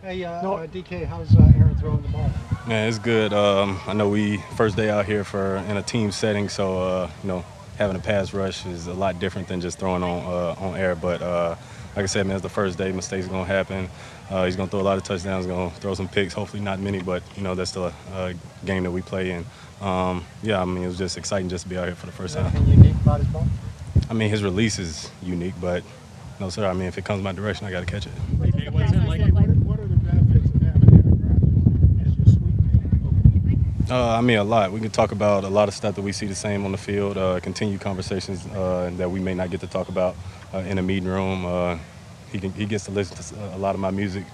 Hey, No, DK, how's Aaron throwing the ball? Man, it's good. I know we first day out here for in a team setting, so having a pass rush is a lot different than just throwing on air. But like I said, man, it's the first day. Mistakes gonna happen. He's gonna throw a lot of touchdowns. Gonna throw some picks. Hopefully not many, but that's the game that we play in. Yeah, I mean it was just exciting just to be out here for the Is first there time. anything unique about his ball? I mean his release is unique, but no sir. I mean if it comes my direction, I gotta catch it. DK, what's it like? What are the benefits of having Aaron Rodgers as your sweet man? I mean, a lot. We can talk about a lot of stuff that we see the same on the field, continue conversations that we may not get to talk about in a meeting room. He gets to listen to a lot of my music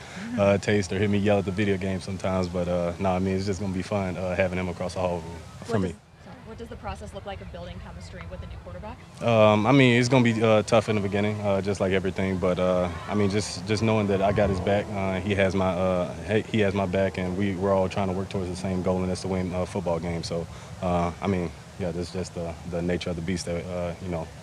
taste or hear me yell at the video game sometimes. But no, I mean, it's just going to be fun having him across the hall from me. What does the process look like of building chemistry with a new quarterback? I mean, it's going to be tough in the beginning, just like everything. But I mean, just knowing that I got his back, he has my back, and we're all trying to work towards the same goal, and that's to win football games. So, I mean, yeah, that's just the nature of the beast that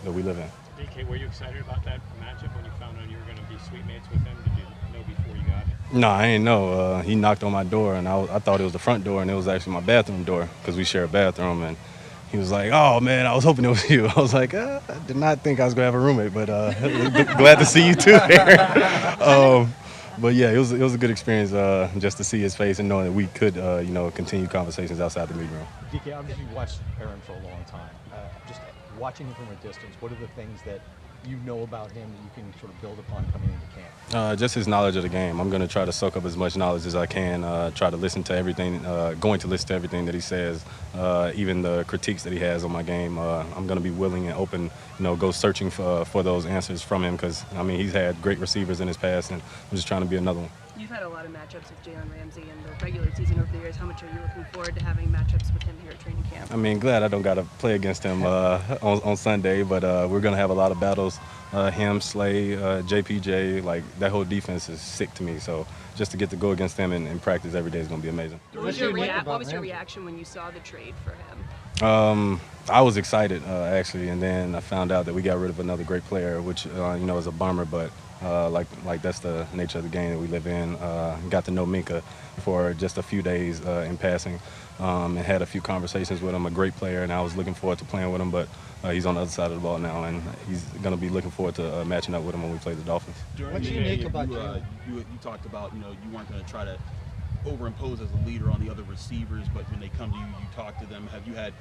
that we live in. DK, were you excited about that matchup when you found out you were going to be sweet mates with him? Did you know before you got it? No, I ain't know. He knocked on my door, and I thought it was the front door, and it was actually my bathroom door because we share a bathroom. And he was like, "Oh man, I was hoping it was you." I was like, "I did not think I was gonna have a roommate, but glad to see you too there." But yeah, it was a good experience just to see his face and knowing that we could continue conversations outside the meeting room. DK, obviously you watched Aaron for a long time. Just watching him from a distance, what are the things that you know about him that you can sort of build upon coming into camp? Just his knowledge of the game. I'm going to try to soak up as much knowledge as I can, try to listen to everything, going to listen to everything that he says, even the critiques that he has on my game. I'm going to be willing and open, go searching for those answers from him because, I mean, he's had great receivers in his past, and I'm just trying to be another one. You've had a lot of matchups with Jaylen Ramsey in the regular season over the years. How much are you looking forward to having matchups with him here at training camp? I mean, glad I don't got to play against him on Sunday, but we're going to have a lot of battles. Him, Slay, JPJ, like that whole defense is sick to me. So just to get to go against them in practice every day is going to be amazing. What was your reaction when you saw the trade for him? I was excited actually, and then I found out that we got rid of another great player, which is a bummer. But like that's the nature of the game that we live in. Got to know Minka for just a few days in passing, and had a few conversations with him. A great player, and I was looking forward to playing with him. But he's on the other side of the ball now, and he's going to be looking forward to matching up with him when we play the Dolphins. What's unique about Jaylen? You talked about you weren't going to try to overimpose as a leader on the other receivers, but when they come to you, you talk to them. Have you had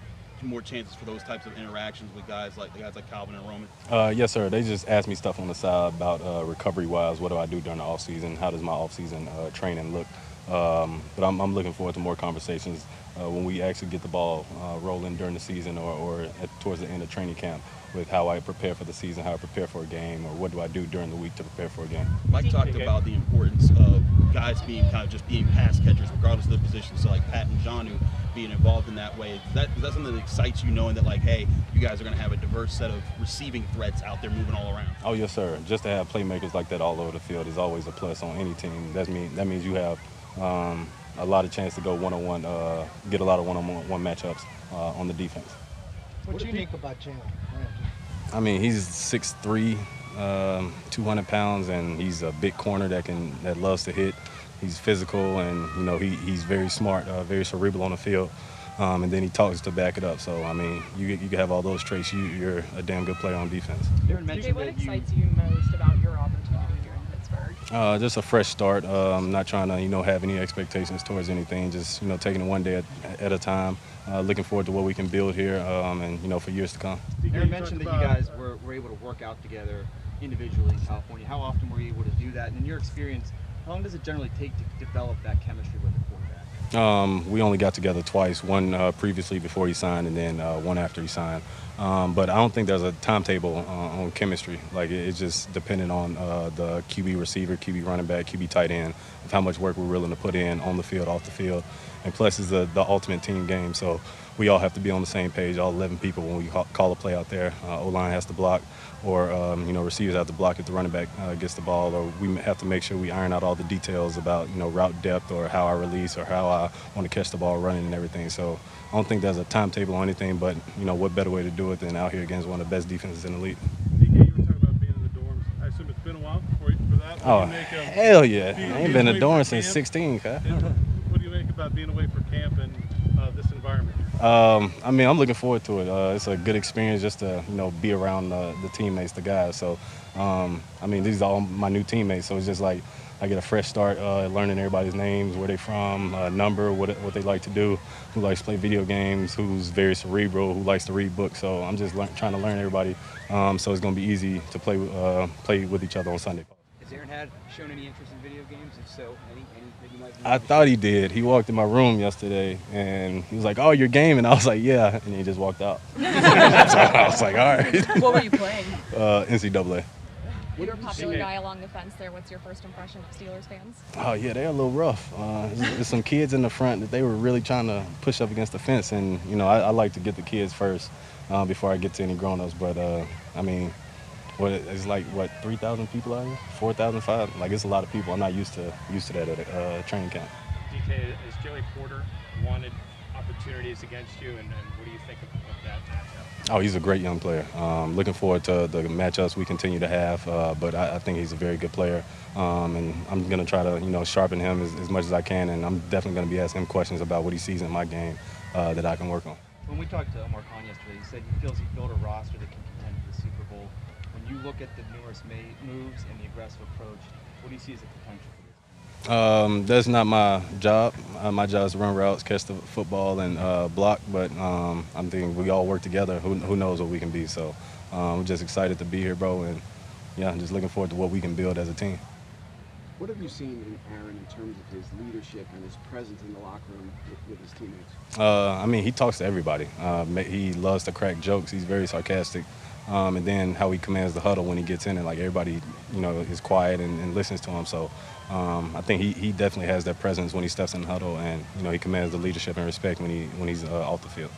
more chances for those types of interactions with guys like Calvin and Roman? Yes, sir. They just asked me stuff on the side about recovery-wise. What do I do during the off-season? How does my off-season training look? But I'm looking forward to more conversations when we actually get the ball rolling during the season or towards the end of training camp with how I prepare for the season, how I prepare for a game, or what do I do during the week to prepare for a game. Mike talked about the importance of guys being kind of just being pass catchers regardless of the position. So like Pat and Jonnu being involved in that way. Is that something that excites you, knowing that, like, hey, you guys are going to have a diverse set of receiving threats out there moving all around? Oh, yes, sir. Just to have playmakers like that all over the field is always a plus on any team. That means you have a lot of chance to go one-on-one, get a lot of one-on-one matchups on the defense. What's unique about Jaylen Ramsey? I mean, he's 6'3", 200 pounds, and he's a big corner that loves to hit. He's physical, and he's very smart, very cerebral on the field, and then he talks to back it up. So I mean, you can have all those traits. You're a damn good player on defense. What excites you most about your opportunity here in Pittsburgh? Just a fresh start. Not trying to have any expectations towards anything. Just taking it one day at a time. Looking forward to what we can build here, and for years to come. Aaron mentioned that you guys were able to work out together individually in California. How often were you able to do that? And in your experience, how long does it generally take to develop that chemistry with a quarterback? We only got together twice, one previously before he signed and then one after he signed. But I don't think there's a timetable on chemistry. Like, it's just dependent on the QB receiver, QB running back, QB tight end, of how much work we're willing to put in on the field, off the field. And plus, it's the ultimate team game, so we all have to be on the same page, all 11 people, when we call a play out there. O-line has to block, or receivers have to block if the running back gets the ball, or we have to make sure we iron out all the details about route depth or how I release or how I want to catch the ball running and everything. So I don't think there's a timetable or anything, but what better way to do it than out here against one of the best defenses in the league. DK, you were talking about being in the dorms. I assume it's been a while for that. Oh, do you make of hell yeah. I being ain't been away a Dorn from since camp? 16, huh? What do you make about being away for camp and this environment? I mean, I'm looking forward to it. It's a good experience just to, be around the teammates, the guys. So, I mean, these are all my new teammates. So it's just like I get a fresh start learning everybody's names, where they from, number, what they like to do, who likes to play video games, who's very cerebral, who likes to read books. So I'm just trying to learn everybody. So it's going to be easy to play with each other on Sunday. Has Aaron shown any interest in video games? If so, any that you might be I thought he did. He walked in my room yesterday, and he was like, "Oh, you're gaming." I was like, "Yeah," and he just walked out. So I was like, "All right." What were you playing? NCAA. You're a popular guy along the fence there. What's your first impression of Steelers fans? Oh yeah, they're a little rough. There's some kids in the front that they were really trying to push up against the fence, and I like to get the kids first before I get to any grown-ups. But I mean, it's like 3,000 people out here, 4,000, 5,000. Like it's a lot of people. I'm not used to that at a training camp. DK, has Joey Porter wanted opportunities against you, and what do you think of that matchup? Oh, he's a great young player. Looking forward to the matchups we continue to have, but I think he's a very good player, and I'm going to try to sharpen him as much as I can, and I'm definitely going to be asking him questions about what he sees in my game that I can work on. When we talked to Omar Khan yesterday, he said he feels he built a roster that can contend for the Super Bowl. When you look at the numerous moves and the aggressive approach, what do you see as the potential for this? That's not my job. My job is to run routes, catch the football, and block. But I'm thinking we all work together. Who knows what we can be? So I'm just excited to be here, bro. And yeah, I'm just looking forward to what we can build as a team. What have you seen in Aaron in terms of his leadership and his presence in the locker room with his teammates? I mean, he talks to everybody. He loves to crack jokes. He's very sarcastic. And then how he commands the huddle when he gets in it, like everybody, is quiet and listens to him. So I think he definitely has that presence when he steps in the huddle, and he commands the leadership and respect when he's off the field.